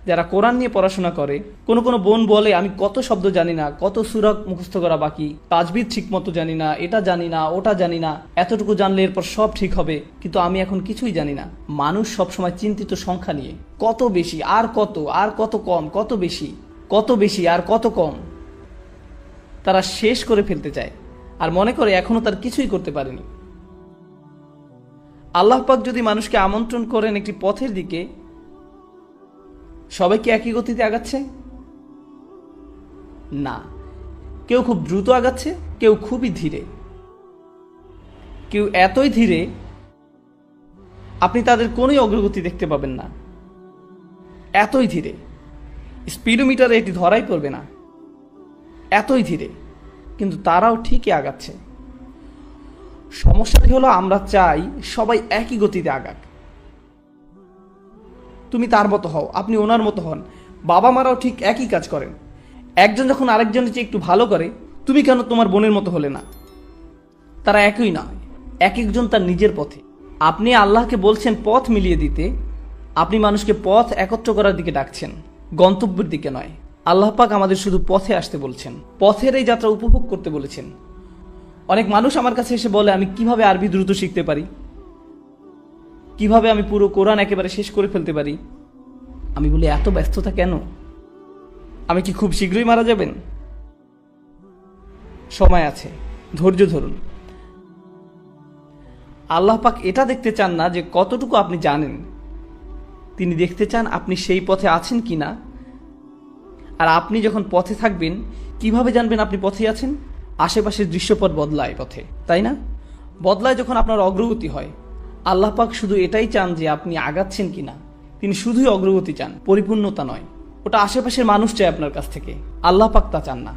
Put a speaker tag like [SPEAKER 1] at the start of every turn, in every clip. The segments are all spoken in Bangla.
[SPEAKER 1] যারা কোরআন নিয়ে পড়াশোনা করে, কোনো বোন বলে আমি কত শব্দ জানি না, কত সূরা মুখস্থ করা বাকি, তাজবিদ ঠিক মতো জানি না, এটা জানি না, ওটা জানি না, এতটুকু জানলে এরপর সব ঠিক হবে, কিন্তু আমি এখন কিছুই জানি না। মানুষ সবসময় চিন্তিত সংখ্যা নিয়ে, কত বেশি আর কত, আর কত কম, কত বেশি, কত বেশি আর কত কম। তারা শেষ করে ফেলতে চায় আর মনে করে এখনো তার কিছুই করতে পারেনি। আল্লাহ পাক যদি মানুষকে আমন্ত্রণ করেন একটি পথের দিকে, সবাই কি একই গতিতে আগাচ্ছে? না, কেউ খুব দ্রুত আগাচ্ছে, কেউ খুবই ধীরে, কেউ এতই ধীরে আপনি তাদের কোনোই অগ্রগতি দেখতে পাবেন না। এতই ধীরে, স্পিডোমিটারে এটি ধরাই পড়বে না, এতই ধীরে, কিন্তু তারাও ঠিকই আগাচ্ছে। সমস্যাটি হলো আমরা চাই সবাই একই গতিতে আগাক। তুমি তার মতো হও, আপনি ওনার মতো হন। বাবা মারাও ঠিক একই কাজ করেন। একজন যখন আরেকজনের চেয়ে একটু ভালো করে, তুমি কেন তোমার বোনের মতো হলে না? তারা একই নয়, এক একজন তার নিজের পথে। আপনি আল্লাহকে বলছেন পথ মিলিয়ে দিতে, আপনি মানুষকে পথ একত্র করার দিকে ডাকছেন, গন্তব্যের দিকে নয়। আল্লাহ পাক আমাদের শুধু পথে আসতে বলছেন, পথের এই যাত্রা উপভোগ করতে বলেছেন। অনেক মানুষ আমার কাছে এসে বলে আমি কিভাবে আরবি দ্রুত শিখতে পারি, কিভাবে আমি পুরো কোরআন একেবারে শেষ করে ফেলতে পারি। আমি বলি এত ব্যস্ততা কেন? আমি কি খুব শীঘ্রই মারা যাবেন? সময় আছে, ধৈর্য ধরুন। আল্লাহ পাক এটা দেখতে চান না যে কতটুকু আপনি জানেন, তিনি দেখতে চান আপনি সেই পথে আছেন কিনা। আর আপনি যখন পথে থাকবেন, কিভাবে জানবেন আপনি পথে আছেন? আশেপাশের দৃশ্যপট বদলায় পথে, তাই না? বদলায় যখন আপনার অগ্রগতি হয়। আল্লাহ পাক শুধু এটাই চান যে আপনি আগাচ্ছেন কিনা। তিনি শুধুই অগ্রগতি চান, পরিপূর্ণতা নয়। ওটা আশেপাশের মানুষ চায় আপনার কাছ থেকে, আল্লাহ পাক তা চান না।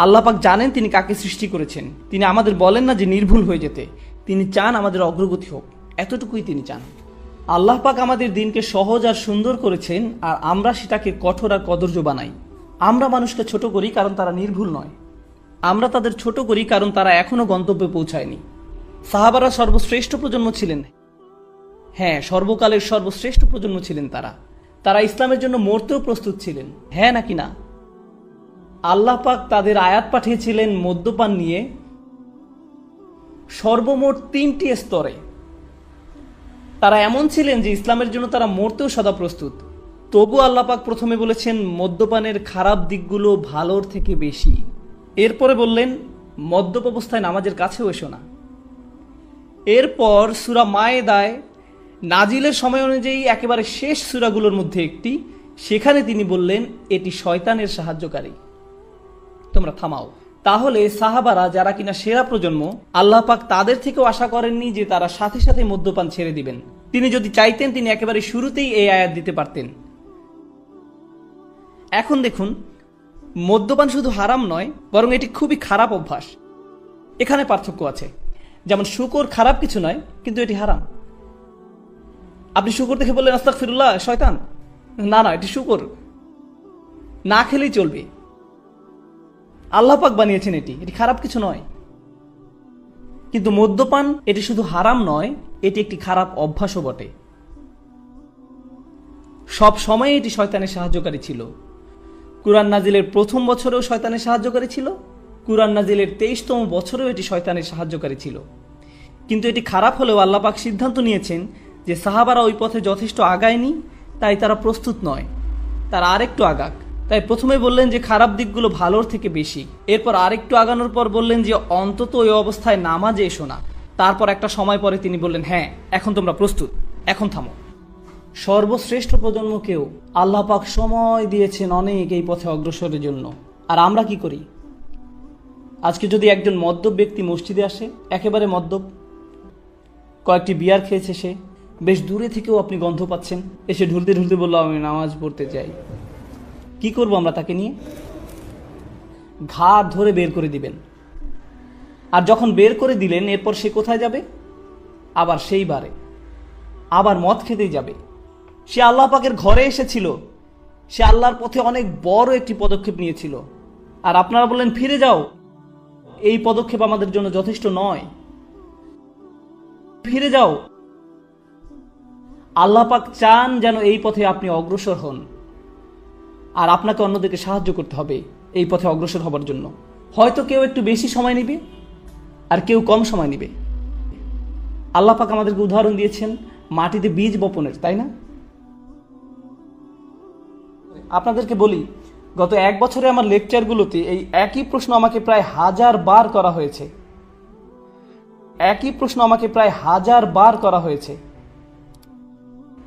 [SPEAKER 1] আল্লাহ পাক জানেন তিনি কাকে সৃষ্টি করেছেন। তিনি আমাদের বলেন না যে নির্ভুল হয়ে যেতে, তিনি চান আমাদের অগ্রগতি হোক, এতটুকুই তিনি চান। আল্লাহ পাক আমাদের দিনকে সহজ আর সুন্দর করেছেন, আর আমরা সেটাকে কঠোর আর কদর্য বানাই। আমরা মানুষকে ছোট করি কারণ তারা নির্ভুল নয়, আমরা তাদের ছোট করি কারণ তারা এখনো গন্তব্যে পৌঁছায়নি। সাহাবারা সর্বশ্রেষ্ঠ প্রজন্ম ছিলেন, হ্যাঁ, সর্বকালের সর্বশ্রেষ্ঠ প্রজন্ম ছিলেন তারা। তারা ইসলামের জন্য মরতেও প্রস্তুত ছিলেন, হ্যাঁ নাকি না? আল্লাহ পাক তাদের আয়াত পাঠিয়েছিলেন মদ্যপান নিয়ে সর্বমোট 3টি স্তরে। তারা এমন ছিলেন যে ইসলামের জন্য তারা মরতেও সদা প্রস্তুত। তবু আল্লাহ পাক প্রথমে বলেছেন মদ্যপানের খারাপ দিকগুলো ভালোর থেকে বেশি। এরপরে বললেন মদ্যপ অবস্থায় নামাজের কাছেও এসো না। এরপর সূরা মায়েদায় নাজিলের সময় অনুযায়ী একেবারে শেষ সূরাগুলোর মধ্যে একটি, সেখানে তিনি বললেন এটি শয়তানের সাহায্যকারী, তোমরা থামাও। তাহলে সাহাবারা যারা কিনা সেরা প্রজন্ম, আল্লাহ পাক তাদের থেকেও আশা করেননি যে তারা সাথে সাথে মদ্যপান ছেড়ে দিবেন। তিনি যদি চাইতেন তিনি একেবারে শুরুতেই এই আয়াত দিতে পারতেন। এখন দেখুন, মদ্যপান শুধু হারাম নয়, বরং এটি খুবই খারাপ অভ্যাস। এখানে পার্থক্য আছে। যেমন শুকর খারাপ কিছু নয়, কিন্তু এটি হারাম। আপনি শুকর দেখে বললেন আস্তাগফিরুল্লাহ, শয়তান। না না, এটি শুকর, না খেলেই চলবে। আল্লাহ পাক বানিয়েছেন এটি খারাপ কিছু নয়। কিন্তু মদ্যপান এটি শুধু হারাম নয়, এটি একটি খারাপ অভ্যাসও বটে। সব সময় এটি শয়তানের সাহায্যকারী ছিল। কুরআন নাজিলের প্রথম বছরেও শয়তানের সাহায্যকারী ছিল, কুরআন নাজিলের 23তম বছরেও এটি শয়তানের সাহায্যকারী ছিল। কিন্তু এটি খারাপ হলেও আল্লাহ পাক সিদ্ধান্ত নিয়েছেন যে সাহাবারা ওই পথে যথেষ্ট আগায়নি, তাই তারা প্রস্তুত নয়, তারা আরেকটু আগাক। তাই প্রথমে বললেন যে খারাপ দিকগুলো ভালোর থেকে বেশি। এরপর আরেকটু আগানোর পর বললেন যে অন্তত ওই অবস্থায় নামাজে এসো না। তারপর একটা সময় পরে তিনি বললেন হ্যাঁ, এখন তোমরা প্রস্তুত, এখন থামো। সর্বশ্রেষ্ঠ প্রজন্মকেও আল্লাহ পাক সময় দিয়েছেন অনেক এই পথে অগ্রসরের জন্য। আর আমরা কি করি? আজকে যদি একজন মদ্যপ ব্যক্তি মসজিদে আসে, একেবারে মদ্যপ, কয়েকটি বিয়ার খেয়েছে সে, বেশ দূরে থেকেও আপনি গন্ধ পাচ্ছেন, এসে ঢুলতে ঢুলতে বললো আমি নামাজ পড়তে চাই। কি করবো আমরা তাকে নিয়ে? ঘাড় ধরে বের করে দিবেন। আর যখন বের করে দিলেন, এরপর সে কোথায় যাবে? আবার সেই বারে আবার মদ খেতেই যাবে। সে আল্লাহ পাকের ঘরে এসেছিল, সে আল্লাহর পথে অনেক বড় একটি পদক্ষেপ নিয়েছিল, আর আপনারা বললেন ফিরে যাও। এই পদক্ষেপ আমাদের জন্য যথেষ্ট নয়, ফিরে যাও। আল্লাহ পাক চান যেন এই পথে আপনি অগ্রসর হন। আর আপনাকে অন্যদেরকে সাহায্য করতে হবে এই পথে অগ্রসর হবার জন্য। হয়তো কেউ একটু বেশি সময় নেবে আর কেউ কম সময় নেবে। আল্লাহ পাক আমাদেরকে উদাহরণ দিয়েছেন মাটিতে বীজ বপনের, তাই না? আপনাদেরকে বলি, গত 1 বছরে আমার লেকচারগুলোতে এই একই প্রশ্ন আমাকে প্রায় 1000 বার করা হয়েছে। একই প্রশ্ন আমাকে প্রায় 1000 বার করা হয়েছে।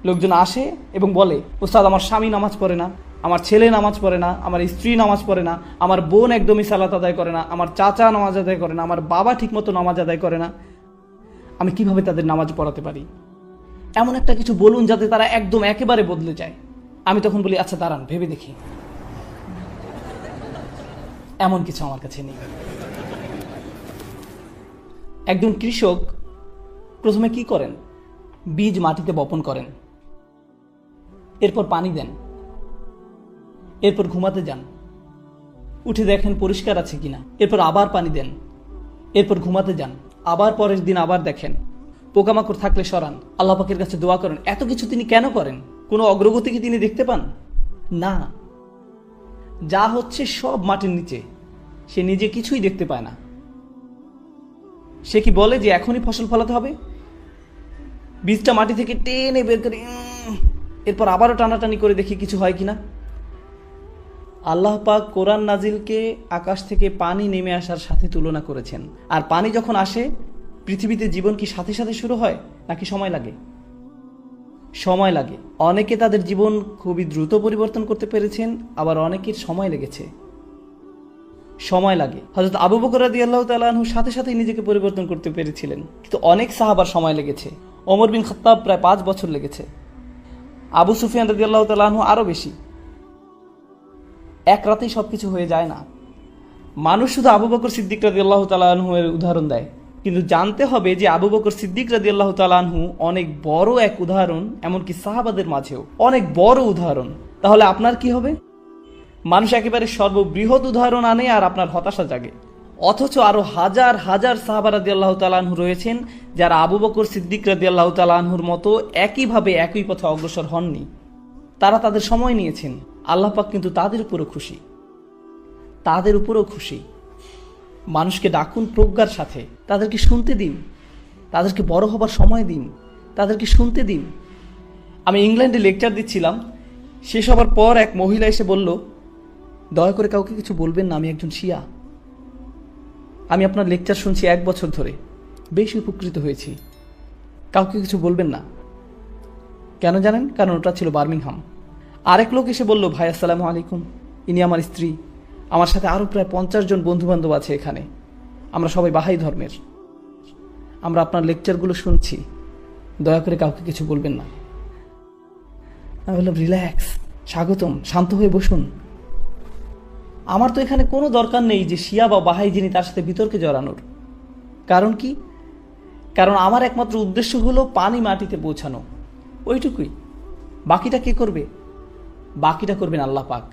[SPEAKER 1] লোকজন আসে এবং বলে, ওস্তাদ আমার স্বামী নামাজ পড়ে না, আমার ছেলে নামাজ পড়ে না, আমার স্ত্রী নামাজ পড়ে না, আমার বোন একদমই সালাত আদায় করে না, আমার চাচা নামাজ আদায় করে না, আমার বাবা ঠিকমতো নামাজ আদায় করে না, আমি কিভাবে তাদের নামাজ পড়াতে পারি? এমন একটা কিছু বলুন যাতে তারা একদম একেবারে বদলে যায়। আমি তখন বলি, আচ্ছা দাঁড়ান, ভেবে দেখি। এমন কিছু আমার কাছে নেই। একজন কৃষক প্রথমে কি করেন? বীজ মাটিতে বপন করেন, এরপর পানি দেন, এরপর ঘুমাতে যান, উঠে দেখেন পরিষ্কার আছে কিনা, এরপর আবার পানি দেন, এরপর ঘুমাতে যান, আবার পরের দিন আবার দেখেন, পোকামাকড় থাকলে সরান, আল্লাহ পাকের কাছে দোয়া করেন। এত কিছু তিনি কেন করেন? কোনো অগ্রগতি কি তিনি দেখতে পান? না, যা হচ্ছে সব মাটির নিচে, সে নিজে কিছুই দেখতে পায় না। সে কি বলে যে এখনই ফসল ফলাতে হবে? বীজটা মাটি থেকে টেনে বের করে এরপর আবারও টানাটানি করে দেখি কিছু হয় কিনা। আল্লাহ পাক কোরআন নাজিলকে আকাশ থেকে পানি নেমে আসার সাথে তুলনা করেছেন। আর পানি যখন আসে, পৃথিবীতে জীবন কি সাথে সাথে শুরু হয় নাকি সময় লাগে? সময় লাগে। অনেকে তাদের জীবন খুবই দ্রুত পরিবর্তন করতে পেরেছেন, আবার অনেকের সময় লেগেছে। সময় লাগে। হযরত আবু বকর রাদিয়াল্লাহু তাআলা আনহু সাথে সাথেই নিজেকে পরিবর্তন করতে পেরেছিলেন, কিন্তু অনেক সাহাবার সময় লেগেছে। ওমর বিন খাত্তাব প্রায় 5 বছর লেগেছে। আবু সুফিয়ান রাদিয়াল্লাহু তাআলা আনহু আরো বেশি। এক রাতেই সবকিছু হয়ে যায় না। মানুষ শুধু আবু বকর সিদ্দিক রাদিয়াল্লাহু তাআলা আনহু এর উদাহরণ দেয়, কিন্তু জানতে হবে যে আবু বকর সিদ্দিক রাদিয়াল্লাহু তাআলা আনহু অনেক বড় এক উদাহরণ, এমনকি সাহাবাদের মাঝেও অনেক বড় উদাহরণ। তাহলে আপনার কি হবে? মানুষ একেবারে সর্ববৃহৎ উদাহরণ আনে আর আপনার হতাশা জাগে। অথচ আরো হাজার হাজার সাহাবা রাদিয়াল্লাহু তাআলা আনহু রয়েছেন যারা আবু বকর সিদ্দিক রাদিয়াল্লাহু তাআলা আনহুর মতো একইভাবে একই পথে অগ্রসর হননি। তারা তাদের সময় নিয়েছেন। আল্লাহ পাক কিন্তু তাদের উপরও খুশি, তাদের উপরও খুশি। মানুষকে ডাকুন প্রজ্ঞার সাথে, তাদেরকে শুনতে দিন, তাদেরকে বড় হবার সময় দিন, তাদেরকে শুনতে দিন। আমি ইংল্যান্ডে লেকচার দিচ্ছিলাম, শেষ হবার পর এক মহিলা এসে বলল, দয়া করে কাউকে কিছু বলবেন না, আমি একজন শিয়া। আমি আপনার লেকচার শুনছি 1 বছর ধরে, বেশ উপকৃত হয়েছি, কাউকে কিছু বলবেন না। কেন জানেন? কারণ ওটা ছিল বার্মিংহাম। আরেক লোক এসে বলল, ভাই আসসালামু আলাইকুম, ইনি আমার স্ত্রী, আমার সাথে আরও প্রায় 50 জন বন্ধুবান্ধব আছে এখানে, আমরা সবাই বাহাই ধর্মের, আমরা আপনার লেকচারগুলো শুনছি, দয়া করে কাউকে কিছু বলবেন না। আমি বললাম, রিল্যাক্স, স্বাগতম, শান্ত হয়ে বসুন। আমার তো এখানে কোনো দরকার নেই যে শিয়া বা বাহাই যিনি তার সাথে বিতর্কে জড়ানোর। কারণ কি? কারণ আমার একমাত্র উদ্দেশ্য হলো পানি মাটিতে পৌঁছানো, ওইটুকুই। বাকিটা কে করবে? বাকিটা করবেন আল্লাহ পাক।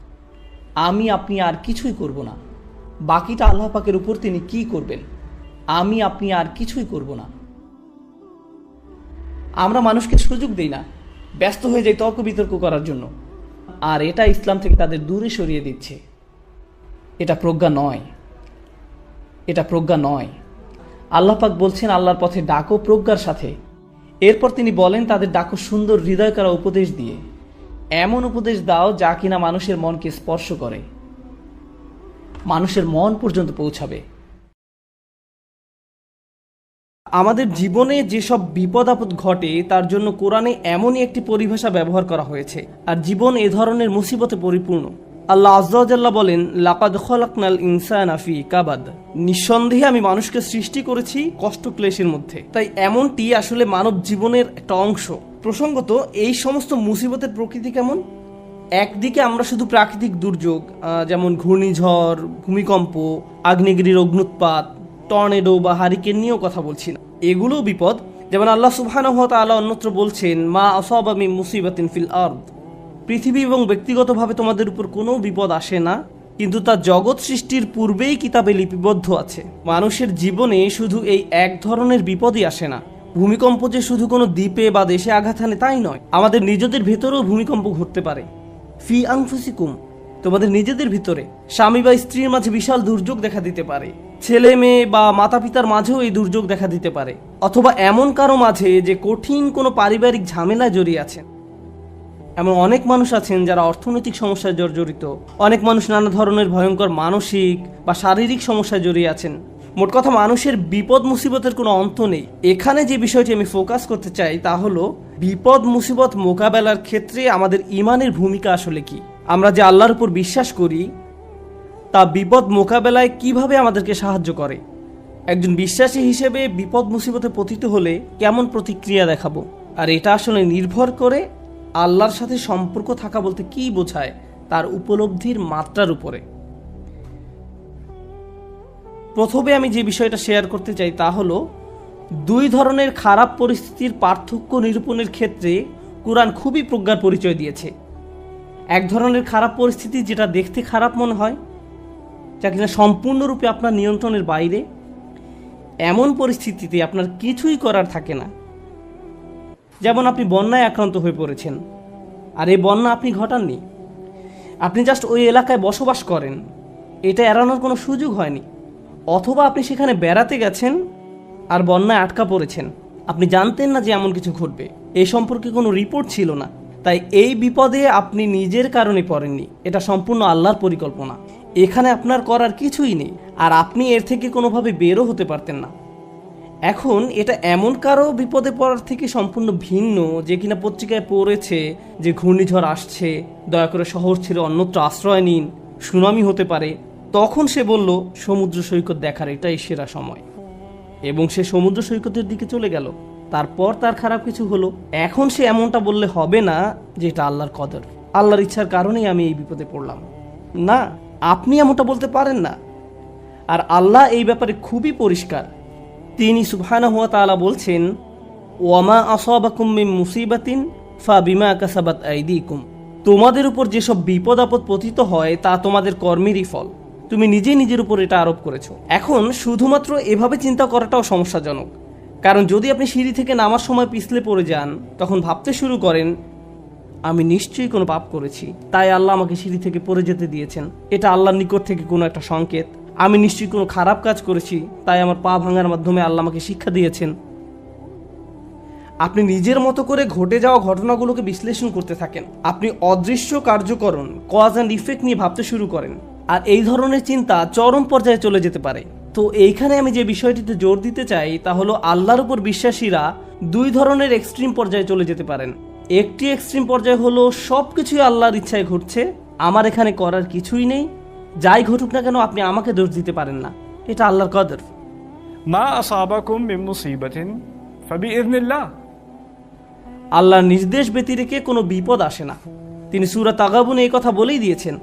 [SPEAKER 1] আমি আপনি আর কিছুই করব না। বাকিটা আল্লাহ পাকের উপর তিনি কি করবেন, আমি আপনি আর কিছুই করব না। আমরা মানুষকে সুযোগ দেই না, ব্যস্ত হয়ে যাই তর্ক বিতর্ক করার জন্য, আর এটা ইসলাম থেকে তাদের দূরে সরিয়ে দিচ্ছে। এটা প্রজ্ঞা নয়, এটা প্রজ্ঞা নয়। আল্লাহ পাক বলছেন, আল্লাহর পথে ডাকো প্রজ্ঞার সাথে। এরপর তিনি বলেন, তাদের ডাকো সুন্দর হৃদয় করা উপদেশ দিয়ে। এমন উপদেশ দাও যা কিনা মানুষের মনকে স্পর্শ করে, মানুষের মন পর্যন্ত পৌঁছাবে। আমাদের জীবনে যেসব বিপদ আপদ ঘটে তার জন্য কোরআনে এমনই একটি পরিভাষা ব্যবহার করা হয়েছে, আর জীবন এ ধরনের মুসিবতে পরিপূর্ণ। আল্লাহ আজ্জা ওয়া জাল্লা বলেন, লাকাদ খলাকনাল ইনসানা ফি কাবাদ, নিঃসন্দেহে আমি মানুষকে সৃষ্টি করেছি কষ্ট ক্লেশের মধ্যে। তাই এমনটি আসলে মানব জীবনের একটা অংশ। প্রসঙ্গত, এই সমস্ত মুসিবতের প্রকৃতি কেমন? একদিকে আমরা শুধু প্রাকৃতিক দুর্যোগ যেমন ঘূর্ণিঝড়, ভূমিকম্প, আগ্নেয়গিরির অগ্নুৎপাত, টর্নেডো বা হারিকেন নিয়েও কথা বলছি না, এগুলোও বিপদ। যেমন আল্লাহ সুবহানাহু ওয়া তাআলা অন্যত্র বলছেন, মা আসাবা মিন মুসিবাতিন ফিল আরদ, পৃথিবী এবং ব্যক্তিগতভাবে তোমাদের উপর কোনো বিপদ আসে না, কিন্তু তা জগৎ সৃষ্টির পূর্বেই কিতাবে লিপিবদ্ধ আছে। মানুষের জীবনে শুধু এই এক ধরনের বিপদই আসে না। ভূমিকম্প যে শুধু কোনো দ্বীপে বা দেশে আঘাত হানে তাই নয়, আমাদের নিজেদের ভেতরেও ভূমিকম্প ঘটতে পারে। ফি আনফুসিকুম, তোমাদের নিজেদের ভিতরে স্বামী বা স্ত্রীর মাঝে বিশাল দুর্যোগ দেখা দিতে পারে, ছেলে মেয়ে বা মাতা পিতার মাঝেও এই দুর্যোগ দেখা দিতে পারে, অথবা এমন কারো মাঝে যে কঠিন কোনো পারিবারিক ঝামেলায় জড়িয়ে আছেন। এমন অনেক মানুষ আছেন যারা অর্থনৈতিক সমস্যায় জর্জরিত, অনেক মানুষ নানা ধরনের ভয়ঙ্কর মানসিক বা শারীরিক সমস্যায় জড়িয়ে আছেন। মোট কথা, মানুষের বিপদ মুসিবতের কোনো অন্ত নেই। এখানে যে বিষয়টি আমি ফোকাস করতে চাই তা হলো বিপদ মুসিবত মোকাবেলার ক্ষেত্রে আমাদের ইমানের ভূমিকা আসলে কি। আমরা যে আল্লাহর উপর বিশ্বাস করি তা বিপদ মোকাবেলায় কিভাবে আমাদেরকে সাহায্য করে। একজন বিশ্বাসী হিসেবে বিপদ মুসিবতে পতিত হলে কেমন প্রতিক্রিয়া দেখাবো, আর এটা আসলে নির্ভর করে আল্লাহর সাথে সম্পর্ক থাকা বলতে কি বোঝায় তার উপলব্ধির মাত্রার উপরে। প্রথমে আমি যে বিষয়টা শেয়ার করতে চাই তা হলো দুই ধরনের খারাপ পরিস্থিতির পার্থক্য নিরূপণের ক্ষেত্রে কুরআন খুবই প্রজ্ঞার পরিচয় দিয়েছে। এক ধরনের খারাপ পরিস্থিতি যেটা দেখতে খারাপ মনে হয়, যা কিনা সম্পূর্ণরূপে আপনার নিয়ন্ত্রণের বাইরে, এমন পরিস্থিতিতে আপনার কিছুই করার থাকে না। যেমন আপনি বন্যায় আক্রান্ত হয়ে পড়েছেন, আর এই বন্যা আপনি ঘটাননি, আপনি জাস্ট ওই এলাকায় বসবাস করেন, এটা এড়ানোর কোনো সুযোগ হয়নি। অথবা আপনি সেখানে বেড়াতে গেছেন আর বন্যায় আটকা পড়েছেন, আপনি জানতেন না যে এমন কিছু ঘটবে, এই সম্পর্কে কোনো রিপোর্ট ছিল না, তাই এই বিপদে আপনি নিজের কারণে পড়েননি, এটা সম্পূর্ণ আল্লাহর পরিকল্পনা। এখানে আপনার করার কিছুই নেই, আর আপনি এর থেকে কোনোভাবে বেরও হতে পারতেন না। এখন এটা এমন কারো বিপদে পড়ার থেকে সম্পূর্ণ ভিন্ন যে কিনা পত্রিকায় পড়েছে যে ঘূর্ণিঝড় আসছে, দয়া করে শহর ছেড়ে অন্যত্র আশ্রয় নিন, সুনামি হতে পারে। তখন সে বলল সমুদ্র সৈকত দেখার এটাই সেরা সময়, এবং সে সমুদ্র সৈকতের দিকে চলে গেল। তারপর তার খারাপ কিছু হলো। এখন সে এমনটা বললে হবে না যে এটা আল্লাহর কদর, আল্লাহর ইচ্ছার কারণেই আমি এই বিপদে পড়লাম। না, আপনি এমনটা বলতে পারেন না। আর আল্লাহ এই ব্যাপারে খুবই পরিষ্কার। তিনি সুবহানাহু ওয়া তাআলা বলছেন, ওয়ামা আসাবাকুম মিন মুসিবাতিন ফাবিমা কাসাবাত আইদিকুম। তোমাদের উপর যেসব বিপদ আপদ পতিত হয় তা তোমাদের কর্মেরই ফল, তুমি নিজেই নিজের উপর এটা আরোপ করেছো। এখন শুধুমাত্র এভাবে চিন্তা করাটাও সমস্যাজনক, কারণ যদি আপনি সিঁড়ি থেকে নামার সময় পিছলে পড়ে যান, তখন ভাবতে শুরু করেন আমি নিশ্চয়ই কোনো পাপ করেছি, তাই আল্লাহ আমাকে সিঁড়ি থেকে পড়ে যেতে দিয়েছেন, এটা আল্লাহর নিকট থেকে কোনো একটা সংকেত। আমি নিশ্চয়ই কোনো খারাপ কাজ করেছি, তাই আমার পা ভাঙার মাধ্যমে আল্লাহ আমাকে শিক্ষা দিয়েছেন। আপনি নিজের মতো করে ঘটে যাওয়া ঘটনাগুলোকে বিশ্লেষণ করতে থাকেন, আপনি অদৃশ্য কার্যকরণ কজ অ্যান্ড ইফেক্ট নিয়ে ভাবতে শুরু করেন, আর এই ধরনের চিন্তা চরম পর্যায়ে চলে যেতে পারে। তো এইখানে আমি যে বিষয়টিতে জোর দিতে চাই তা হলো আল্লাহর উপর বিশ্বাসীরা দুই ধরনের এক্সট্রিম পর্যায়ে চলে যেতে পারেন। একটি এক্সট্রিম পর্যায়ে হলো সব কিছুই আল্লাহর ইচ্ছায় ঘটছে, আমার এখানে করার কিছুই নেই, যাই ঘটুক না কেন আপনি আমাকে দোষ দিতে পারেন না, এটা আল্লাহর কদর।
[SPEAKER 2] মা আসাবাকুম মিন মুসিবাতিন ফাবিইذনিল্লাহ।
[SPEAKER 1] আল্লাহর নির্দেশ ব্যতিরেকে কোনো বিপদ আসে না। তিনি সূরা তাগাবুনে এই কথা বলেই দিয়েছেন,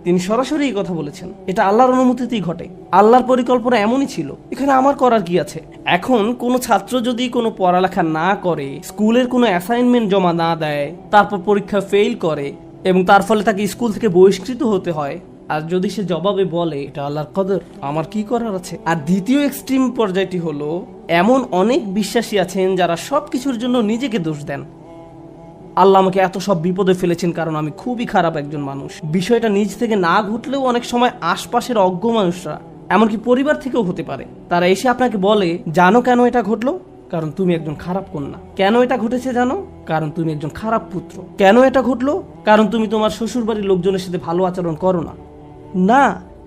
[SPEAKER 1] তিনি সরাসরি এই কথা বলেছেন, এটা আল্লাহর অনুমতিতেই ঘটে, আল্লাহর পরিকল্পনা এমনই ছিল, এখানে আমার করার কি আছে। এখন কোনো ছাত্র যদি কোনো পড়ালেখা না করে, স্কুলের কোনো অ্যাসাইনমেন্ট জমা না দেয়, তারপর পরীক্ষা ফেল করে এবং তার ফলে তাকে স্কুল থেকে বহিষ্কৃত হতে হয়, আর যদি সে জবাবে বলে এটা আল্লাহর কদর, আমার কি করার আছে। আর দ্বিতীয় এক্সট্রিম পর্যায়টি হলো এমন অনেক বিশ্বাসী আছেন যারা সব কিছুর জন্য নিজেকে দোষ দেন। আল্লাহ আমাকে এত সব বিপদে ফেলেছেন কারণ আমি খুবই খারাপ একজন মানুষ। বিষয়টা নিজ থেকে না ঘটলেও অনেক সময় আশপাশের অজ্ঞ মানুষরা, এমনকি পরিবার থেকেও হতে পারে, তারা এসে আপনাকে বলে জানো কেন এটা ঘটলো, কারণ তুমি একজন খারাপ কন্যা। কেন এটা ঘটেছে জানো, কারণ তুমি একজন খারাপ পুত্র। কেন এটা ঘটলো, কারণ তুমি তোমার শ্বশুরবাড়ির লোকজনের সাথে ভালো আচরণ করো না। না,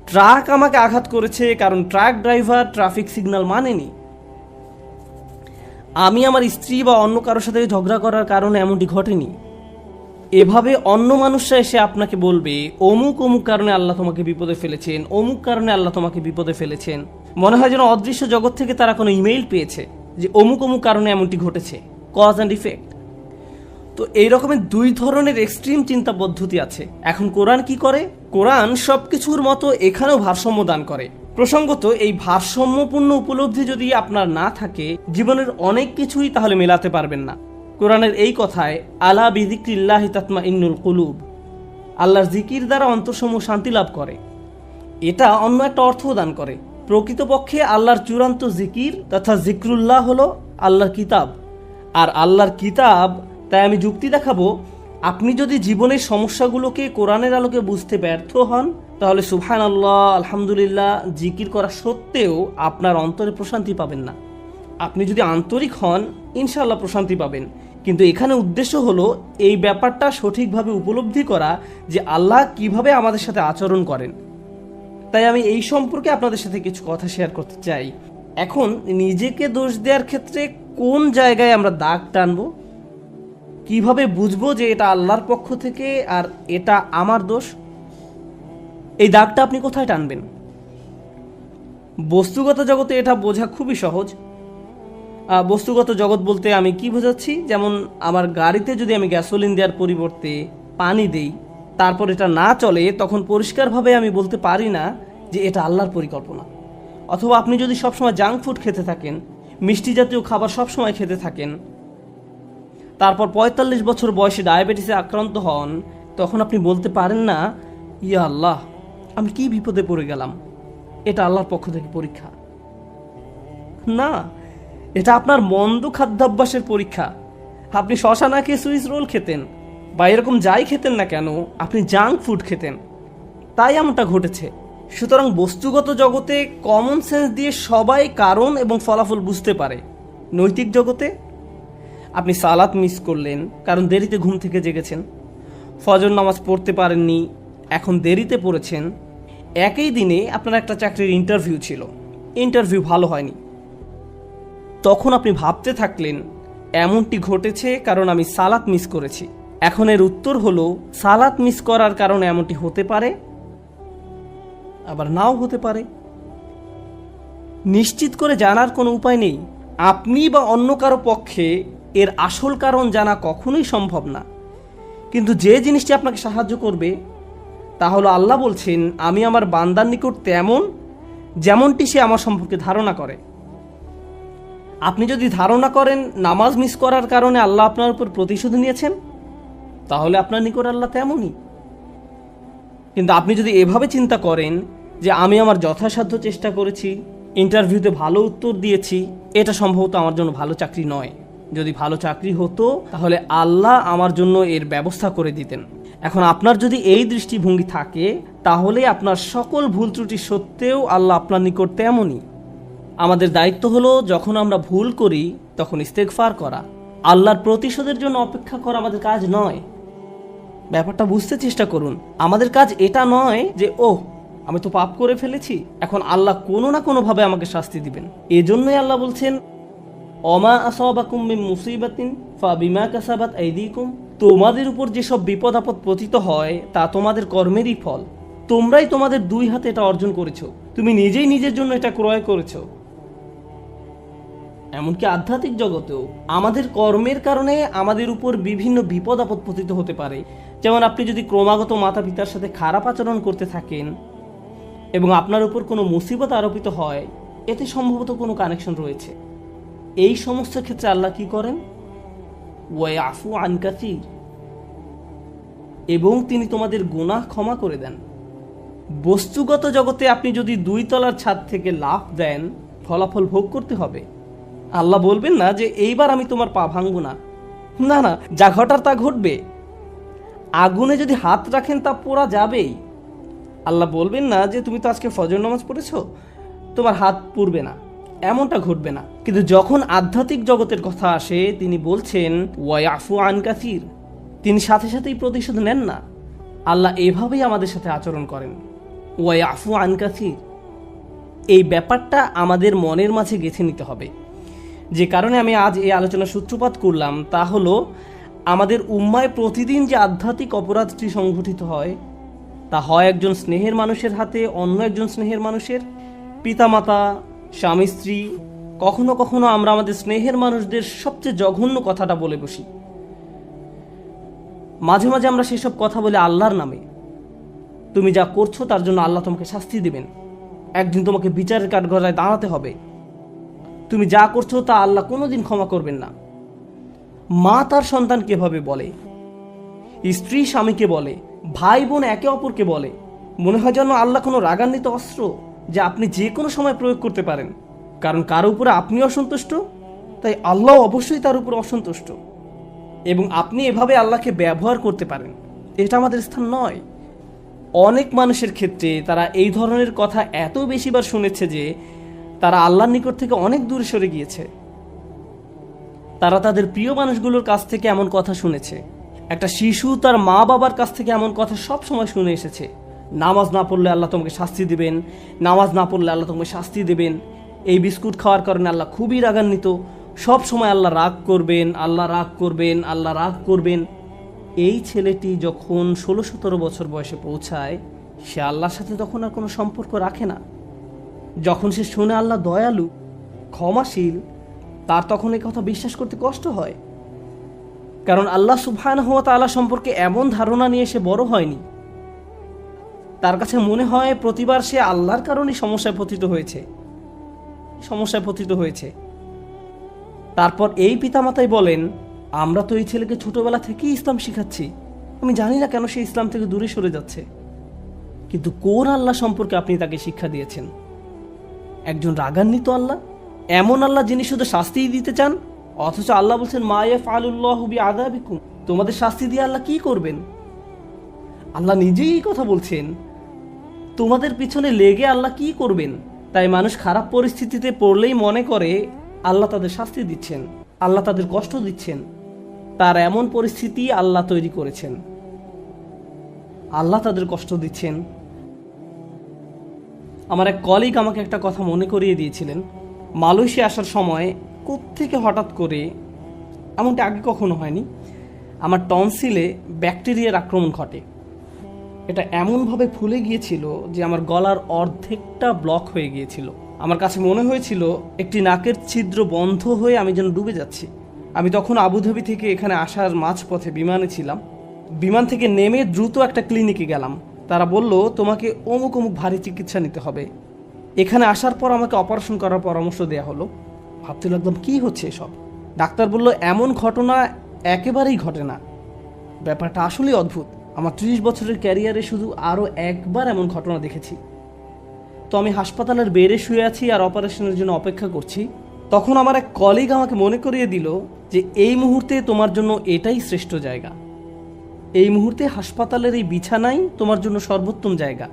[SPEAKER 1] ট্রাক আমাকে আঘাত করেছে কারণ ট্রাক ড্রাইভার ট্রাফিক সিগন্যাল মানেনি। আমি আমার স্ত্রী বা অন্য কারোর সাথে ঝগড়া করার কারণে এমনটি ঘটেনি। এভাবে অন্য মানুষরা এসে আপনাকে বলবে অমুক অমুক কারণে আল্লাহ তোমাকে বিপদে ফেলেছেন, অমুক কারণে আল্লাহ তোমাকে বিপদে ফেলেছেন। মনে হয় যেন অদৃশ্য জগৎ থেকে তারা কোনো ইমেইল পেয়েছে যে অমুক অমুক কারণে এমনটি ঘটেছে, কজ অ্যান্ড ইফেক্ট। তো এই রকমের দুই ধরনের এক্সট্রিম চিন্তা পদ্ধতি আছে। এখন কোরআন কি করে? কোরআন সবকিছুর মতো এখানেও ভারসাম্য দান করে। প্রসঙ্গত এই ভারসাম্যপূর্ণ উপলব্ধি যদি আপনার না থাকে, জীবনের অনেক কিছুই তাহলে মেলাতে পারবেন না। কোরআনের এই কথায় আলা বিযিকরিল্লাহি তাতমাইন্নুল কুলুব, আল্লাহর জিকির দ্বারা অন্তরসমূহ শান্তি লাভ করে, এটা অন্য একটা অর্থ দান করে। প্রকৃতপক্ষে আল্লাহর চূড়ান্ত জিকির তথা জিক্রুল্লাহ হলো আল্লাহর কিতাব। আর আল্লাহর কিতাব, তাই আমি যুক্তি দেখাবো, আপনি যদি জীবনের সমস্যাগুলোকে কোরআনের আলোকে বুঝতে ব্যর্থ হন, তাহলে সুবহানাল্লাহ, আলহামদুলিল্লাহ জিকির করা সত্ত্বেও আপনার অন্তরে প্রশান্তি পাবেন না। আপনি যদি আন্তরিক হন, ইনশাআল্লাহ প্রশান্তি পাবেন। কিন্তু এখানে উদ্দেশ্য হলো এই ব্যাপারটা সঠিকভাবে উপলব্ধি করা যে আল্লাহ কিভাবে আমাদের সাথে আচরণ করেন। তাই আমি এই সম্পর্কে আপনাদের সাথে কিছু কথা শেয়ার করতে চাই। এখন নিজেকে দোষ দেওয়ার ক্ষেত্রে কোন জায়গায় আমরা দাগ টানবো, কিভাবে বুঝবো যে এটা আল্লাহর পক্ষ থেকে আর এটা আমার দোষ? এই দাগটা আপনি কোথায় টানবেন? বস্তুগত জগতে এটা বোঝা খুবই সহজ। বস্তুগত জগৎ বলতে আমি কি বোঝাচ্ছি, যেমন আমার গাড়িতে যদি আমি গ্যাসোলিন দেওয়ার পরিবর্তে পানি দেই, তারপর এটা না চলে, তখন পরিষ্কারভাবে আমি বলতে পারি না যে এটা আল্লাহর পরিকল্পনা। অথবা আপনি যদি সবসময় জাঙ্ক ফুড খেতে থাকেন, মিষ্টি জাতীয় খাবার সবসময় খেতে থাকেন, তারপর ৪৫ বছর বয়সে ডায়াবেটিসে আক্রান্ত হন, তখন আপনি বলতে পারেন না, ইয়া আল্লাহ, আমি কি বিপদে পড়ে গেলাম, এটা আল্লাহর পক্ষ থেকে পরীক্ষা। না, এটা আপনার মন্দ খাদ্যাভ্যাসের পরীক্ষা। আপনি শশা না খেয়ে সুইস রোল খেতেন, বা এরকম যাই খেতেন না কেন, আপনি জাঙ্ক ফুড খেতেন, তাই এমনটা ঘটেছে। সুতরাং বস্তুগত জগতে কমন সেন্স দিয়ে সবাই কারণ এবং ফলাফল বুঝতে পারে। নৈতিক জগতে আপনি সালাত মিস করলেন কারণ দেরিতে ঘুম থেকে জেগেছেন, ফজর নামাজ পড়তে পারেননি, এখন দেরিতে পড়েছেন। একই দিনে আপনার একটা চাকরির ইন্টারভিউ ছিল, ইন্টারভিউ ভালো হয়নি, তখন আপনি ভাবতে থাকলেন এমনটি ঘটেছে কারণ আমি সালাত মিস করেছি। এখন এর উত্তর হলো, সালাত মিস করার কারণে এমনটি হতে পারে, আবার নাও হতে পারে। নিশ্চিত করে জানার কোনো উপায় নেই। আপনি বা অন্য কারো পক্ষে এর আসল কারণ জানা কখনোই সম্ভব না। কিন্তু যে জিনিসটি আপনাকে সাহায্য করবে তা হলো, আল্লাহ বলছেন, আমি আমার বান্দার নিকট তেমন যেমনটি সে আমার সম্পর্কে ধারণা করে। আপনি যদি ধারণা করেন নামাজ মিস করার কারণে আল্লাহ আপনার উপর প্রতিশোধ নিয়েছেন, তাহলে আপনার নিকট আল্লাহ তেমনই। কিন্তু আপনি যদি এভাবে চিন্তা করেন যে আমি আমার যথাসাধ্য চেষ্টা করেছি, ইন্টারভিউতে ভালো উত্তর দিয়েছি, এটা সম্ভবত আমার জন্য ভালো চাকরি নয়, যদি ভালো চাকরি হতো তাহলে আল্লাহ আমার জন্য এর ব্যবস্থা করে দিতেন। এখন আপনার যদি এই দৃষ্টিভঙ্গি থাকে, তাহলে আপনার সকল ভুল ত্রুটি সত্ত্বেও আল্লাহ আপনার নিকট তেমনই। আমাদের দায়িত্ব হলো যখন আমরা ভুল করি তখন ইস্তেগফার করা। আল্লাহর প্রতিশোধের জন্য অপেক্ষা করা আমাদের কাজ নয়। ব্যাপারটা বুঝতে চেষ্টা করুন। আমাদের কাজ এটা নয় যে আমি তো পাপ করে ফেলেছি, এখন আল্লাহ কোনো না কোনোভাবে আমাকে শাস্তি দিবেন। এজন্যই আল্লাহ বলছেন, অমা আসাবাকুম মিন মুসিবাতিন ফাবিমা কাসাবাত আইদিকুম, তোমাদের উপর যেসব বিপদ আপদ পতিত হয় তা তোমাদের কর্মেরই ফল। তোমরাই তোমাদের দুই হাতে এটা অর্জন করেছো, তুমি নিজেই নিজের জন্য এটা ক্রয় করেছো। এমনকি আধ্যাত্মিক জগতেও আমাদের কর্মের কারণে আমাদের উপর বিভিন্ন বিপদ আপদ পতিত হতে পারে। যেমন আপনি যদি ক্রমাগত মাতা পিতার সাথে খারাপ আচরণ করতে থাকেন এবং আপনার উপর কোনো মুসিবত আরোপিত হয়, এতে সম্ভবত কোনো কানেকশন রয়েছে। এই সমস্ত ক্ষেত্রে আল্লাহ কি করেন? ওয়ায়াফু আন কাসীর, এবং তিনি তোমাদের গুনাহ ক্ষমা করে দেন। বস্তুগত জগতে আপনি যদি 2 তলার ছাদ থেকে লাফ দেন, ফলাফল ভোগ করতে হবে। আল্লাহ বলবেন না যে এইবার আমি তোমার পা ভাঙবো না, না না, যা ঘটার তা ঘটবে। আগুনে যদি হাত রাখেন তা পোড়া যাবেই। আল্লাহ বলবেন না যে তুমি তো আজকে ফজর নামাজ পড়েছো, তোমার হাত পুড়বে না, এমনটা ঘটবে না। কিন্তু যখন আধ্যাত্মিক জগতের কথা আসে, তিনি বলছেন ওয়ায়াফু আন কাসীর, তিনি সাথে সাথেই প্রতিশোধ নেন না। আল্লাহ এভাবেই আমাদের সাথে আচরণ করেন, ওয়ায়াফু আন কাসীর। এই ব্যাপারটা আমাদের মনের মাঝে গেঁথে নিতে হবে। যে কারণে আমি আজ এই আলোচনা সূত্রপাত করলাম তা হলো, আমাদের উম্মায় প্রতিদিন যে আধ্যাত্মিক অপরাধটি সংঘটিত হয়, তা হয় একজন স্নেহের মানুষের হাতে অন্য একজন স্নেহের মানুষের, পিতামাতা, স্বামী স্ত্রী। কখনো কখনো আমরা আমাদের স্নেহের মানুষদের সবচেয়ে জঘন্য কথাটা বলে বসি। মাঝে মাঝে আমরা সেসব কথা বলে আল্লাহর নামে। তুমি যা করছো তার জন্য আল্লাহ তোমাকে শাস্তি দেবেন, একদিন তোমাকে বিচারের কাঠগড়ায় দাঁড়াতে হবে। তুমি যা করছো তা আল্লাহ কোনোদিন ক্ষমা করবেন না। মা তার সন্তানকে এভাবে বলে, স্ত্রী স্বামীকে বলে, ভাই বোন একে অপরকে বলে। মনে হয় যেন আল্লাহ কোনো রাগান্বিত অস্ত্র যা আপনি যে কোনো সময় প্রয়োগ করতে পারেন। কারণ কারো উপরে আপনি অসন্তুষ্ট, তাই আল্লাহ অবশ্যই তার উপর অসন্তুষ্ট। এবং আপনি এভাবে আল্লাহকে ব্যবহার করতে পারেন, এটা আমাদের স্থান নয়। অনেক মানুষের ক্ষেত্রে তারা এই ধরনের কথা এত বেশিবার শুনেছে যে তারা আল্লাহর নিকট থেকে অনেক দূরে সরে গিয়েছে। তারা তাদের প্রিয় মানুষগুলোর কাছ থেকে এমন কথা শুনেছে। একটা শিশু তার মা বাবার কাছ থেকে এমন কথা সব সময় শুনে এসেছে, নামাজ না পড়লে আল্লাহ তোমাকে শাস্তি দেবেন, নামাজ না পড়লে আল্লাহ তোমাকে শাস্তি দেবেন, এই বিস্কুট খাওয়ার কারণে আল্লাহ খুবই রাগান্বিত, সব সময় আল্লাহ রাগ করবেন, আল্লাহ রাগ করবেন, আল্লাহ রাগ করবেন। এই ছেলেটি যখন 16-17 বছর বয়সে পৌঁছায়, সে আল্লাহর সাথে তখন আর কোনো সম্পর্ক রাখে না। যখন সে শুনে আল্লাহ দয়ালু, ক্ষমাশীল, তার তখন এই কথা বিশ্বাস করতে কষ্ট হয়। কারণ আল্লাহ সুবহানাহু ওয়া তাআলা সম্পর্কে এমন ধারণা নিয়ে সে বড় হয়নি। তার কাছে মনে হয় প্রতিবার সে আল্লাহর কারণেই সমস্যায় পতিত হয়েছে। তারপর এই পিতামাতাই বলেন, আমরা তো এই ছেলেকে ছোটবেলা থেকেই ইসলাম শিখাচ্ছি, আমি জানি না কেন সে ইসলাম থেকে দূরে সরে যাচ্ছে। কিন্তু কোন আল্লাহ সম্পর্কে আপনি তাকে শিক্ষা দিয়েছেন? একজন রাগান্বিত আল্লাহ, এমন আল্লাহ যিনি শুধু শাস্তিই দিতে চান, অথচ আল্লাহ বলছেন মা ইয়াফআলুল্লাহু বিআযাবিকুম, তোমাদের শাস্তি দিয়ে আল্লাহ কি করবেন? আল্লাহ নিজেই এই কথা বলছেন, তোমাদের পিছনে লেগে আল্লাহ কি করবেন? তাই মানুষ খারাপ পরিস্থিতিতে পড়লেই মনে করে আল্লাহ তাদের শাস্তি দিচ্ছেন, আল্লাহ তাদের কষ্ট দিচ্ছেন। তার এমন পরিস্থিতি আল্লাহ তৈরি করেছেন, আল্লাহ তাদের কষ্ট দিচ্ছেন। আমার এক কলিগ আমাকে একটা কথা মনে করিয়ে দিয়েছিলেন। মালয়েশিয়া আসার সময় কোত্থেকে হঠাৎ করে, এমনটা আগে কখনো হয়নি, আমার টনসিলে ব্যাকটেরিয়ার আক্রমণ ঘটে। এটা এমনভাবে ফুলে গিয়েছিল যে আমার গলার অর্ধেকটা ব্লক হয়ে গিয়েছিল। আমার কাছে মনে হয়েছিল একটি নাকের ছিদ্র বন্ধ হয়ে আমি যেন ডুবে যাচ্ছি। আমি তখন আবুধাবি থেকে এখানে আসার মাঝপথে বিমানে ছিলাম। বিমান থেকে নেমে দ্রুত একটা ক্লিনিকে গেলাম। তারা বলল, তোমাকে অমুক অমুক ভারী চিকিৎসা নিতে হবে। এখানে আসার পর আমাকে অপারেশন করার পরামর্শ দেওয়া হলো। ভাবতে লাগলাম কি হচ্ছে এসব। ডাক্তার বলল, এমন ঘটনা একেবারেই ঘটে না। ব্যাপারটা আসলেই অদ্ভুত। আমার 30 বছরের ক্যারিয়ারে শুধু আরও একবার এমন ঘটনা দেখেছি। তো আমি হাসপাতালের বেডে শুয়ে আছি আর অপারেশনের জন্য অপেক্ষা করছি। তখন আমার এক কলিগ আমাকে মনে করিয়ে দিল যে এই মুহূর্তে তোমার জন্য এটাই শ্রেষ্ঠ জায়গা। এই মুহূর্তে হাসপাতালের এই বিছানাই তোমার জন্য সর্বোত্তম জায়গা।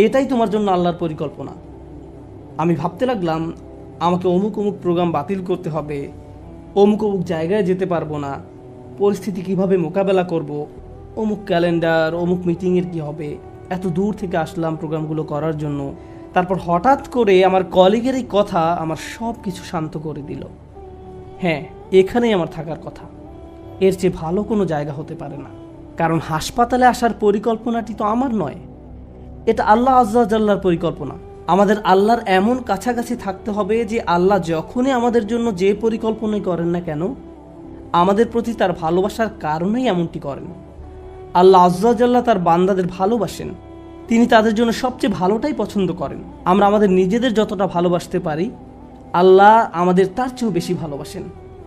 [SPEAKER 1] এটাই তোমার জন্য আল্লাহর পরিকল্পনা। আমি ভাবতে লাগলাম, আমাকে অমুক অমুক প্রোগ্রাম বাতিল করতে হবে, অমুক অমুক জায়গায় যেতে পারবো না, পরিস্থিতি কিভাবে মোকাবেলা করব, অমুক ক্যালেন্ডার, অমুক মিটিংয়ের কি হবে। এত দূর থেকে আসলাম প্রোগ্রামগুলো করার জন্য। তারপর হঠাৎ করে আমার কলিগের এই কথা আমার সব কিছু শান্ত করে দিল। হ্যাঁ, এখানেই আমার থাকার কথা, এর চেয়ে ভালো কোনো জায়গা হতে পারে না। কারণ হাসপাতালে আসার পরিকল্পনাটি তো আমার নয়, এটা আল্লাহ আজ্জা জাল্লার পরিকল্পনা। আমাদের আল্লাহর এমন কাছাকাছি থাকতে হবে যে আল্লাহ যখনই আমাদের জন্য যে পরিকল্পনাই করেন না কেন, আমাদের প্রতি তার ভালোবাসার কারণেই এমনটি করেন। আল্লাহ আজ্জা জাল্লাহ তার বান্দাদের ভালোবাসেন, তিনি তাদের জন্য সবচেয়ে ভালোটাই পছন্দ করেন। আমরা আমাদের নিজেদের যতটা ভালোবাসতে পারি, আল্লাহ আমাদের তার চেয়েও বেশি ভালোবাসেন।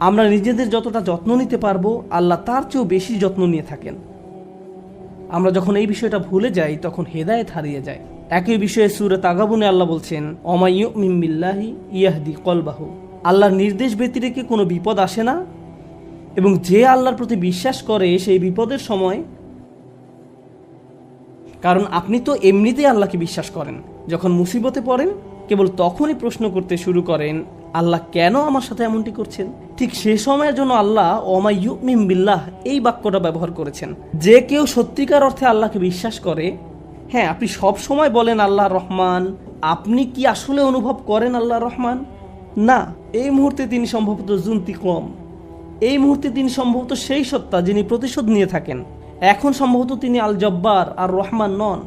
[SPEAKER 1] আমরা নিজেদের যতটা যত্ন নিতে পারবো, আল্লাহ তার চেয়েও বেশি যত্ন নিয়ে থাকেন। আমরা যখন এই বিষয়টা ভুলে যাই, তখন হেদায়েত হারিয়ে যায়। একই বিষয়ে সূরা তাগাবুনে আল্লাহ বলছেন, ওমা ইউমিন বিল্লাহি ইয়াহদি কলবাহু, আল্লাহর নির্দেশ ব্যতিরেকে কোনো বিপদ আসে না, এবং যে আল্লাহর প্রতি বিশ্বাস করে সেই বিপদের সময়, কারণ আপনি তো এমনিতেই আল্লাহকে বিশ্বাস করেন, যখন মুসিবতে পড়েন কেবল তখনই প্রশ্ন করতে শুরু করেন, আল্লাহ কেন আমার সাথে এমনটি করছেন। ঠিক সে সময়ের জন্য আল্লাহ ওমা ইউমিন বিল্লাহ এই বাক্যটা ব্যবহার করেছেন। যে কেউ সত্যিকার অর্থে আল্লাহকে বিশ্বাস করে, হ্যাঁ, আপনি সব সময় বলেন আল্লাহ রহমান, আপনি কি আসলে অনুভব করেন আল্লাহ রহমান? না, এই মুহূর্তে তিনি সম্ভবত জুনতিকম, এই মুহূর্তে তিনি সম্ভবত সেই সত্তা যিনি প্রতিশোধ নিয়ে থাকেন। এখন সম্ভবত তিনি আল জব্বার আর রহমান নন।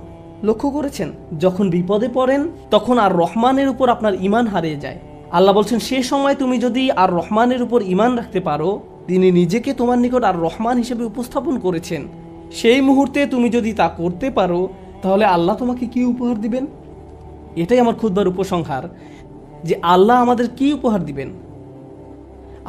[SPEAKER 1] লক্ষ্য করেছেন, যখন বিপদে পড়েন তখন আর রহমানের উপর আপনার ঈমান হারিয়ে যায়। আল্লাহ বলছেন, সে সময় তুমি যদি আর রহমানের উপর ঈমান রাখতে পারো, তিনি নিজেকে তোমার নিকট আর রহমান হিসেবে উপস্থাপন করেছেন, সেই মুহূর্তে তুমি যদি তা করতে পারো, তাহলে আল্লাহ তোমাকে কি উপহার দিবেন। এটাই আমার খুতবার উপসংহার, যে আল্লাহ আমাদের কি উপহার দিবেন।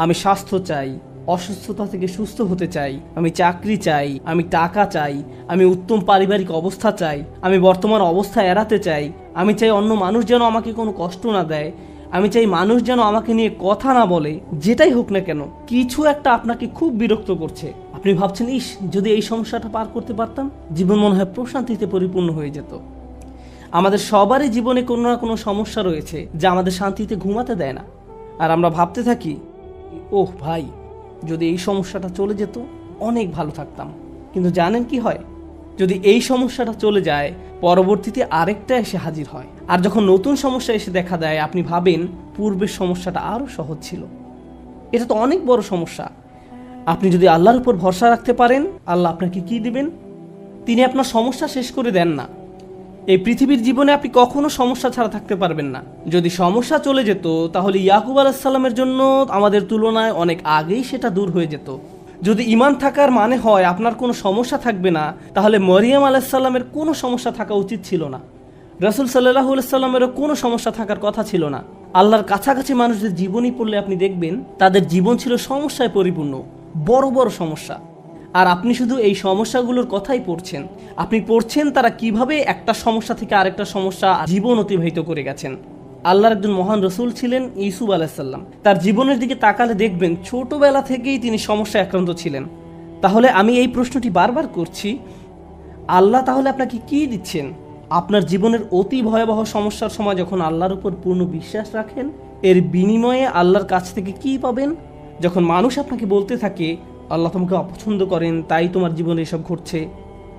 [SPEAKER 1] আমি স্বাস্থ্য চাই, অসুস্থতা থেকে সুস্থ হতে চাই, আমি চাকরি চাই, আমি টাকা চাই, আমি উত্তম পারিবারিক অবস্থা চাই, আমি বর্তমান অবস্থা এড়াতে চাই, আমি চাই অন্য মানুষ যেন আমাকে কোনো কষ্ট না দেয়, আমি চাই মানুষ যেন আমাকে নিয়ে কথা না বলে, যেটাই হোক না কেন কিছু একটা আপনাকে খুব বিরক্ত করছে। আপনি ভাবছেন, ইস যদি এই সমস্যাটা পার করতে পারতাম, জীবন মনে হয় প্রশান্তিতে পরিপূর্ণ হয়ে যেত। আমাদের সবারই জীবনে কোনো না কোনো সমস্যা রয়েছে যা আমাদের শান্তিতে ঘুমাতে দেয় না। আর আমরা ভাবতে থাকি, ওহ ভাই, যদি এই সমস্যাটা চলে যেত অনেক ভালো থাকতাম। কিন্তু জানেন কি হয়? যদি এই সমস্যাটা চলে যায়, পরবর্তীতে আরেকটা এসে হাজির হয়। আর যখন নতুন সমস্যা এসে দেখা দেয়, আপনি ভাবেন পূর্বের সমস্যাটা আরও সহজ ছিল। এটা তো অনেক বড় সমস্যা। আপনি যদি আল্লাহর উপর ভরসা রাখতে পারেন, আল্লাহ আপনাকে কি দিবেন? তিনি আপনার সমস্যা শেষ করে দেন না। এই পৃথিবীর জীবনে আপনি কখনো সমস্যা ছাড়া থাকতে পারবেন না। যদি সমস্যা চলে যেত, তাহলে ইয়াকুব আলাইহিস সালামের জন্য আমাদের তুলনায় অনেক আগেই সেটা দূর হয়ে যেত। যদি ঈমান থাকার মানে হয় আপনার কোনো সমস্যা থাকবে না, তাহলে মরিয়ম আলাইহিস সালামের কোনো সমস্যা থাকা উচিত ছিল না। রাসূল সাল্লাল্লাহু আলাইহি সাল্লামেরও কোনো সমস্যা থাকার কথা ছিল না। আল্লাহর কাছাকাছি মানুষদের জীবনী পড়লে আপনি দেখবেন তাদের জীবন ছিল সমস্যায় পরিপূর্ণ, বড় বড় সমস্যা। আর আপনি শুধু এই সমস্যাগুলোর কথাই পড়ছেন। আপনি পড়ছেন তারা কিভাবে একটা সমস্যা থেকে আরেকটা সমস্যা জীবন অতিবাহিত করে গেছেন। আল্লাহর একজন মহান রসুল ছিলেন ইউসুফ আলাইহিস সালাম। তার জীবনের দিকে তাকালে দেখবেন ছোটবেলা থেকেই তিনি সমস্যায় আক্রান্ত ছিলেন। তাহলে আমি এই প্রশ্নটি বারবার করছি, আল্লাহ তাহলে আপনাকে কি দিচ্ছেন? আপনার জীবনের অতি ভয়াবহ সমস্যার সময় যখন আল্লাহর উপর পূর্ণ বিশ্বাস রাখেন, এর বিনিময়ে আল্লাহর কাছ থেকে কি পাবেন? যখন মানুষ আপনাকে বলতে থাকে আল্লাহ তোমাকে অপছন্দ করেন, তাই তোমার জীবনে এসব ঘটছে,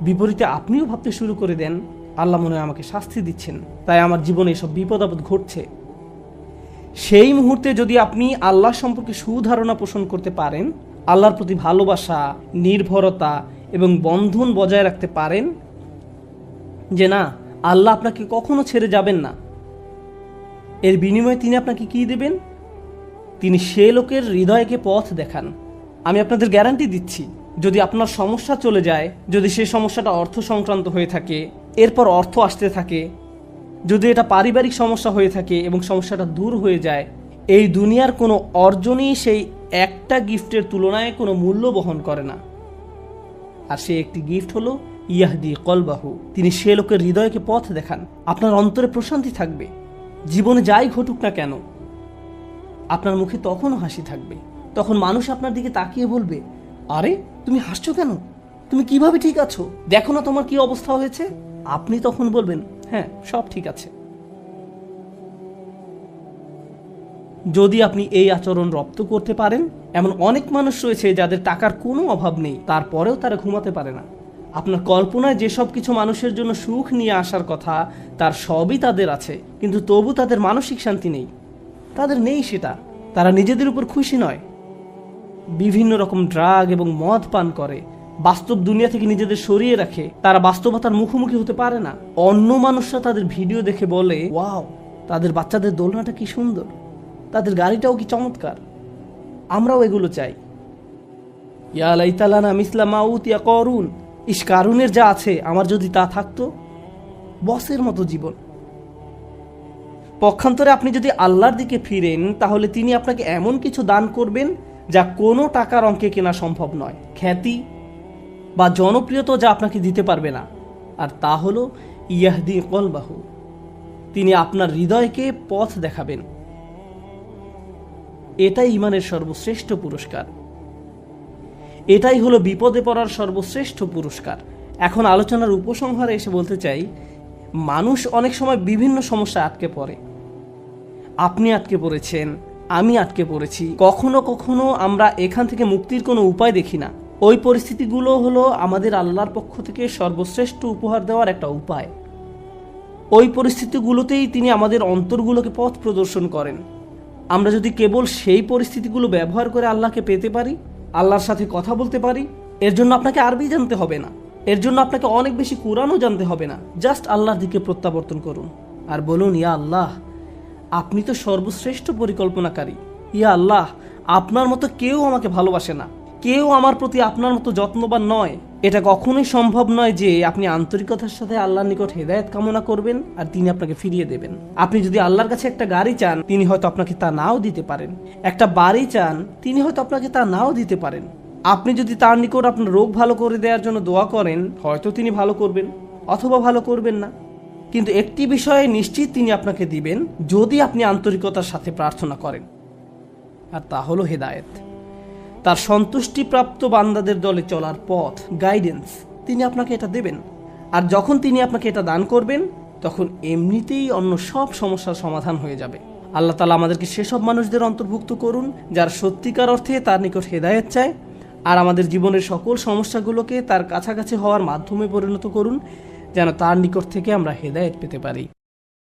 [SPEAKER 1] বিপরীতে আপনিও ভাবতে শুরু করে দেন আল্লাহ মনে হয় আমাকে শাস্তি দিচ্ছেন, তাই আমার জীবনে এসব বিপদ আপদ ঘটছে। সেই মুহূর্তে যদি আপনি আল্লাহ সম্পর্কে সুধারণা পোষণ করতে পারেন, আল্লাহর প্রতি ভালোবাসা, নির্ভরতা এবং বন্ধন বজায় রাখতে পারেন যে না, আল্লাহ আপনাকে কখনো ছেড়ে যাবেন না, এর বিনিময়ে তিনি আপনাকে কি দেবেন? তিনি সে লোকের হৃদয়কে পথ দেখান। আমি আপনাদের গ্যারান্টি দিচ্ছি, যদি আপনার সমস্যা চলে যায়, যদি সেই সমস্যাটা অর্থ সংক্রান্ত হয়ে থাকে, এরপর অর্থ আসতে থাকে, যদি এটা পারিবারিক সমস্যা হয়ে থাকে এবং সমস্যাটা দূর হয়ে যায়, এই দুনিয়ার কোনো অর্জনই সেই একটা গিফটের তুলনায় কোনো মূল্য বহন করে না। আর সেই একটি গিফট হলো ইয়াহদি কলবাহু। তিনি সে লোকের হৃদয়কে পথ দেখান। আপনার অন্তরে প্রশান্তি থাকবে। জীবনে যাই ঘটুক না কেন, আপনার মুখে তখনও হাসি থাকবে। তখন মানুষ আপনার দিকে তাকিয়ে বলবে, আরে তুমি হাসছো কেন? তুমি কিভাবে ঠিক আছো? দেখো না তোমার কি অবস্থা হয়েছে। আপনি তখন বলবেন, হ্যাঁ সব ঠিক আছে। যদি আপনি এই আচরণ রপ্ত করতে পারেন, এমন অনেক মানুষ রয়েছে যাদের টাকার কোনো অভাব নেই, তারপরেও তারা ঘুমাতে পারে না। আপনার কল্পনায় যেসব কিছু মানুষের জন্য সুখ নিয়ে আসার কথা, তার সবই তাদের আছে, কিন্তু তবু তাদের মানসিক শান্তি নেই। তাদের নেই সেটা। তারা নিজেদের উপর খুশি নয়, বিভিন্ন রকম ড্রাগ এবং মদ পান করে, বাস্তব দুনিয়া থেকে নিজেদের সরিয়ে রাখে। তারা বাস্তবতার মুখোমুখি হতে পারে না। অন্য মানুষরা তাদের ভিডিও দেখে বলে, ওয়াও, তাদের বাচ্চাদের দোলনাটা কি সুন্দর, তাদের গাড়িটাও কি চমৎকার, আমরাও এগুলো চাই। ইয়া লাইতালানা মিসলা মা উতিয়া করুন, ইস কারুনের যা আছে আমার যদি তা থাকতো। বসের মতো জীবন। পক্ষান্তরে আপনি যদি আল্লাহর দিকে ফিরেন, তাহলে তিনি আপনাকে এমন কিছু দান করবেন যা কোনো টাকার অঙ্কে কেনা সম্ভব নয়। খ্যাতি বা জনপ্রিয়তা যা আপনাকে দিতে পারবে না, আর তা হলো ইয়াহদি কলবাহু। তিনি আপনার হৃদয়কে পথ দেখাবেন। এটাই ইমানের সর্বশ্রেষ্ঠ পুরস্কার। এটাই হলো বিপদে পড়ার সর্বশ্রেষ্ঠ পুরস্কার। এখন আলোচনার উপসংহারে এসে বলতে চাই, মানুষ অনেক সময় বিভিন্ন সমস্যায় আটকে পড়ে। আপনি আটকে পড়েছেন, আমি আটকে পড়েছি। কখনো কখনো আমরা এখান থেকে মুক্তির কোনো উপায় দেখি না। ওই পরিস্থিতিগুলো হলো আমাদের আল্লাহর পক্ষ থেকে সর্বশ্রেষ্ঠ উপহার দেওয়ার একটা উপায়। ওই পরিস্থিতিগুলোতেই তিনি আমাদের অন্তরগুলোকে পথ প্রদর্শন করেন। আমরা যদি কেবল সেই পরিস্থিতিগুলো ব্যবহার করে আল্লাহকে পেতে পারি, আল্লাহর সাথে কথা বলতে পারি, এর জন্য আপনাকে আরবি জানতে হবে না, এর জন্য আপনাকে অনেক বেশি কোরআনও জানতে হবে না। জাস্ট আল্লাহর দিকে প্রত্যাবর্তন করুন আর বলুন, ইয়া আল্লাহ, আপনি তো সর্বশ্রেষ্ঠ পরিকল্পনাকারী। ইয়া আল্লাহ, আপনার মতো কেউ আমাকে ভালোবাসে না, কেউ আমার প্রতি আপনার মতো যত্নবান নয়। এটা কখনোই সম্ভব নয় যে আপনি আন্তরিকতার সাথে আল্লাহর নিকট হেদায়েত কামনা করবেন আর তিনি আপনাকে ফিরিয়ে দেবেন। আপনি যদি আল্লাহর কাছে একটা গাড়ি চান, তিনি হয়তো আপনাকে তা নাও দিতে পারেন। একটা বাড়ি চান, তিনি হয়তো আপনাকে তা নাও দিতে পারেন। আপনি যদি তার নিকট আপনার রোগ ভালো করে দেওয়ার জন্য দোয়া করেন, হয়তো তিনি ভালো করবেন অথবা ভালো করবেন না। কিন্তু একটি বিষয়ে নিশ্চিত তিনি আপনাকে দিবেন, যদি আপনি আন্তরিকতার সাথে প্রার্থনা করেন, আর তা হলো হেদায়েত। তার সন্তুষ্টিপ্রাপ্ত বান্দাদের দলে চলার পথ, গাইডেন্স, তিনি আপনাকে এটা দেবেন। আর যখন তিনি আপনাকে এটা দান করবেন, তখন এমনিতেই অন্য সব সমস্যার সমাধান হয়ে যাবে। আল্লাহ তাআলা আমাদেরকে সেসব মানুষদের অন্তর্ভুক্ত করুন যারা সত্যিকার অর্থে তার নিকট হেদায়েত চায়, আর আমাদের জীবনের সকল সমস্যাগুলোকে তার কাছাকাছি হওয়ার মাধ্যমে পরিণত করুন, যেন তার নিকট থেকে আমরা হেদায়েত পেতে পারি।